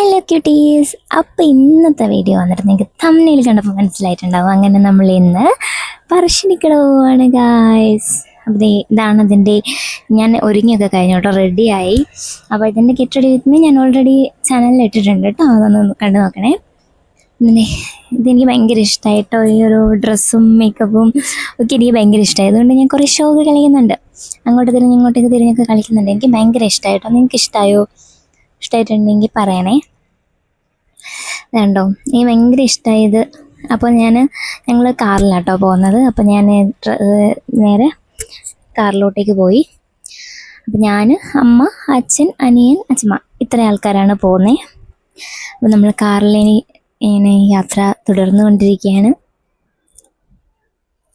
Hello quotes. അപ്പോൾ ഇന്നത്തെ video വന്നിട്ട് നിങ്ങൾക്ക് തമ്മിൽ കണ്ടപ്പോൾ മനസ്സിലായിട്ടുണ്ടാവും. അങ്ങനെ നമ്മൾ ഇന്ന് പറശ്ശിനിക്കട പോവാണ് ഗായ്സ്. അപ്പോൾ ഇതാണ് അതിൻ്റെ, ഞാൻ ഒരുങ്ങിയൊക്കെ കഴിഞ്ഞു കേട്ടോ, റെഡിയായി. അപ്പോൾ ഇതിൻ്റെ ഗെറ്റ് റെഡി വിത്ത് മീ ഞാൻ ഓൾറെഡി ചാനലിൽ ഇട്ടിട്ടുണ്ട് കേട്ടോ, അതൊന്ന് കണ്ടു നോക്കണേ. പിന്നെ ഇതെനിക്ക് ഭയങ്കര ഇഷ്ടമായിട്ടോ, ഈ ഒരു ഡ്രസ്സും മേക്കപ്പും ഒക്കെ എനിക്ക് ഭയങ്കര ഇഷ്ടമായി. അതുകൊണ്ട് ഞാൻ കുറേ ഷോ ഒക്കെ കളിക്കുന്നുണ്ട്, അങ്ങോട്ട് തിരിഞ്ഞ് ഇങ്ങോട്ടേക്ക് തിരിഞ്ഞൊക്കെ കളിക്കുന്നുണ്ട്. എനിക്ക് ഭയങ്കര ഇഷ്ടമായിട്ടോ. നിങ്ങൾക്ക് ഇഷ്ടമായോ? ഇഷ്ടമായിട്ടുണ്ടെങ്കിൽ പറയണേ. വേണ്ടോ, എനിക്ക് ഭയങ്കര ഇഷ്ടമായത്. അപ്പോൾ ഞങ്ങൾ കാറിലാട്ടോ പോകുന്നത്. അപ്പോൾ ഞാൻ നേരെ കാറിലോട്ടേക്ക് പോയി. അപ്പോൾ ഞാൻ, അമ്മ, അച്ഛൻ, അനിയൻ, അച്ഛമ്മ, ഇത്ര ആൾക്കാരാണ് പോകുന്നത്. അപ്പോൾ നമ്മൾ കാറിൽ ഇങ്ങനെ യാത്ര തുടർന്നുകൊണ്ടിരിക്കുകയാണ്.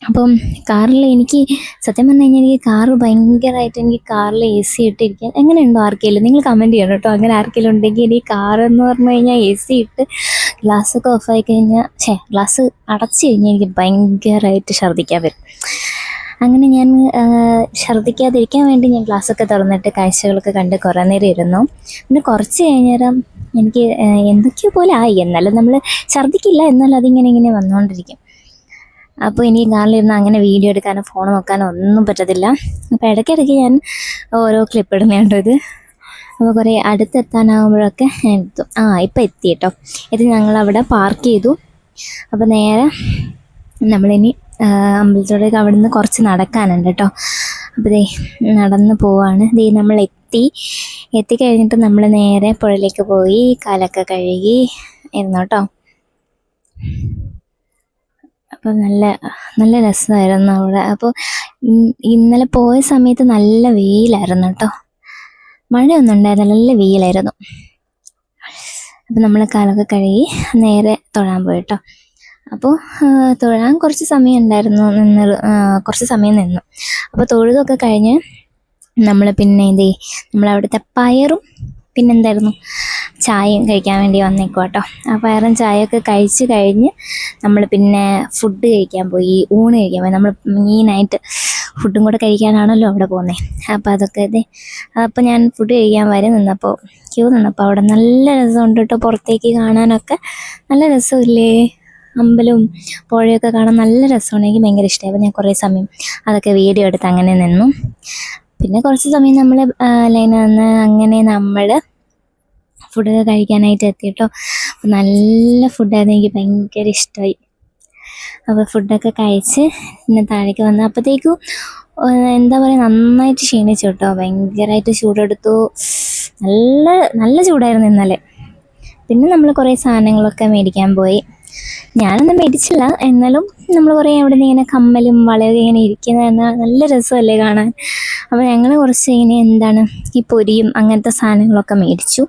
അപ്പം കാറിൽ എനിക്ക് സത്യം പറഞ്ഞു കഴിഞ്ഞാൽ എനിക്ക് കാറ് ഭയങ്കരമായിട്ട്, എനിക്ക് കാറിൽ എ സി ഇട്ടിരിക്കാൻ എങ്ങനെയുണ്ടോ ആർക്കെങ്കിലും, നിങ്ങൾ കമൻറ്റ് ചെയ്യണം കേട്ടോ. അങ്ങനെ ആർക്കെങ്കിലും ഉണ്ടെങ്കിൽ എനിക്ക് കാറെന്ന് പറഞ്ഞു കഴിഞ്ഞാൽ എ സി ഇട്ട് ഗ്ലാസ്സൊക്കെ ഓഫായി കഴിഞ്ഞാൽ, ഗ്ലാസ് അടച്ചു കഴിഞ്ഞാൽ എനിക്ക് ഭയങ്കരമായിട്ട് ഛർദ്ദിക്കാൻ വരും. അങ്ങനെ ഞാൻ ഛർദ്ദിക്കാതിരിക്കാൻ വേണ്ടി ഞാൻ ഗ്ലാസ്സൊക്കെ തുറന്നിട്ട് കാഴ്ചകളൊക്കെ കണ്ട് കുറേ നേരം ഇരുന്നു. പിന്നെ കുറച്ച് കഴിഞ്ഞേരം എനിക്ക് എന്തൊക്കെയോ പോലെ ആയി. എന്നാലും നമ്മൾ ഛർദ്ദിക്കില്ല, എന്നാലും അതിങ്ങനെ വന്നുകൊണ്ടിരിക്കും. അപ്പോൾ എനിക്ക് കാറിലിരുന്ന് അങ്ങനെ വീഡിയോ എടുക്കാനോ ഫോൺ നോക്കാനോ ഒന്നും പറ്റത്തില്ല. അപ്പോൾ ഇടയ്ക്കിടയ്ക്ക് ഞാൻ ഓരോ ക്ലിപ്പ് ഇടുന്നുണ്ടോ ഇത്. അപ്പോൾ കുറേ അടുത്തെത്താനാകുമ്പോഴൊക്കെ ഞാൻ എടുത്തു. ഇപ്പം എത്തി കേട്ടോ. ഇത് ഞങ്ങളവിടെ പാർക്ക് ചെയ്തു. അപ്പോൾ നേരെ നമ്മളിനി അമ്പലത്തോടേക്ക് അവിടെ നിന്ന് കുറച്ച് നടക്കാനുണ്ട് കേട്ടോ. അപ്പോൾ നടന്ന് പോവാണ്. നമ്മൾ എത്തിക്കഴിഞ്ഞിട്ട് നമ്മൾ നേരെ പുഴയിലേക്ക് പോയി കാലൊക്കെ കഴുകി ഇരുന്നു കേട്ടോ. അപ്പോൾ നല്ല രസമായിരുന്നു അവിടെ. അപ്പോൾ ഇന്നലെ പോയ സമയത്ത് നല്ല വെയിലായിരുന്നു കേട്ടോ, മഴയൊന്നും ഉണ്ടായിരുന്നില്ല, നല്ല വെയിലായിരുന്നു. അപ്പോൾ നമ്മൾ കാലൊക്കെ കഴുകി നേരെ തൊഴാൻ പോയി കേട്ടോ. അപ്പോൾ തൊഴാൻ കുറച്ച് സമയം ഉണ്ടായിരുന്നു, കുറച്ച് സമയം നിന്നു. അപ്പോൾ തൊഴുതൊക്കെ കഴിഞ്ഞ് നമ്മൾ പിന്നെ നമ്മളവിടുത്തെ പയറും പിന്നെന്തായിരുന്നു ചായയും കഴിക്കാൻ വേണ്ടി വന്നേക്കും കേട്ടോ. ആ പയറും ചായയൊക്കെ കഴിച്ച് കഴിഞ്ഞ് നമ്മൾ പിന്നെ ഫുഡ് കഴിക്കാൻ പോയി, ഊണ് കഴിക്കാൻ പോയി. നമ്മൾ മെയിനായിട്ട് ഫുഡും കൂടെ കഴിക്കാനാണല്ലോ അവിടെ പോകുന്നത്. അപ്പോൾ അതൊക്കെ അപ്പോൾ ഞാൻ ഫുഡ് കഴിക്കാൻ നിന്നപ്പോൾ ക്യൂ നിന്നപ്പോൾ അവിടെ നല്ല രസമുണ്ട് കേട്ടോ. പുറത്തേക്ക് കാണാനൊക്കെ നല്ല രസമില്ലേ, അമ്പലവും പുഴയൊക്കെ കാണാൻ നല്ല രസമാണ്. എനിക്ക് ഭയങ്കര ഇഷ്ടമായി. അപ്പോൾ ഞാൻ കുറേ സമയം അതൊക്കെ വീഡിയോ എടുത്ത് അങ്ങനെ നിന്നു. പിന്നെ കുറച്ച് സമയം നമ്മൾ ലൈനിൽ നിന്ന് അങ്ങനെ നമ്മൾ ഫുഡൊക്കെ കഴിക്കാനായിട്ട് എത്തി കേട്ടോ. നല്ല ഫുഡായിരുന്നു, എനിക്ക് ഭയങ്കര ഇഷ്ടമായി. അപ്പോൾ ഫുഡൊക്കെ കഴിച്ച് പിന്നെ താഴേക്ക് വന്നു. അപ്പോഴത്തേക്കും എന്താ പറയുക, നന്നായിട്ട് ക്ഷീണിച്ചു കേട്ടോ. ഭയങ്കരമായിട്ട് ചൂടെടുത്തു, നല്ല ചൂടായിരുന്നു ഇന്നലെ. പിന്നെ നമ്മൾ കുറേ സാധനങ്ങളൊക്കെ മേടിക്കാൻ പോയി. ഞാനൊന്നും മേടിച്ചില്ല, എന്നാലും നമ്മൾ കുറേ അവിടെ നിന്ന് ഇങ്ങനെ കമ്മലും വളയൊക്കെ ഇങ്ങനെ ഇരിക്കുന്ന നല്ല രസമല്ലേ കാണാൻ. അപ്പോൾ ഞങ്ങൾ കുറച്ച് ഇങ്ങനെ ഈ പൊരിയും അങ്ങനത്തെ സാധനങ്ങളൊക്കെ മേടിച്ചു.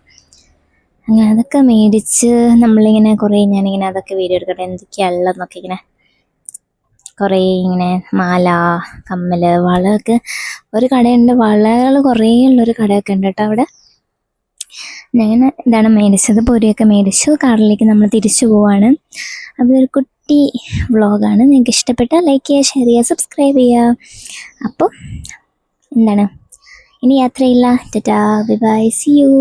അങ്ങനെ അതൊക്കെ മേടിച്ച് നമ്മളിങ്ങനെ കുറേ ഞാനിങ്ങനെ അതൊക്കെ വീഡിയോ എടുക്കട്ടെ, എന്തൊക്കെയുള്ളതെന്നൊക്കെ ഇങ്ങനെ കുറേ ഇങ്ങനെ മാല, കമ്മൽ, വളമൊക്കെ ഒരു കടയുണ്ട്, വളകൾ കുറേ ഉള്ളൊരു കടയൊക്കെ ഉണ്ട് കേട്ടോ അവിടെ. ഞാൻ മേടിച്ചത്, പൊരിയൊക്കെ മേടിച്ചു. കാറിലേക്ക് നമ്മൾ തിരിച്ചു പോവാണ്. അതൊരു കുട്ടി വ്ളോഗാണ്. നിങ്ങൾക്ക് ഇഷ്ടപ്പെട്ടാൽ ലൈക്ക് ചെയ്യുക, ഷെയർ ചെയ്യുക, സബ്സ്ക്രൈബ് ചെയ്യുക. അപ്പോൾ ഇനി യാത്രയില്ല. Tata, bye bye, see U.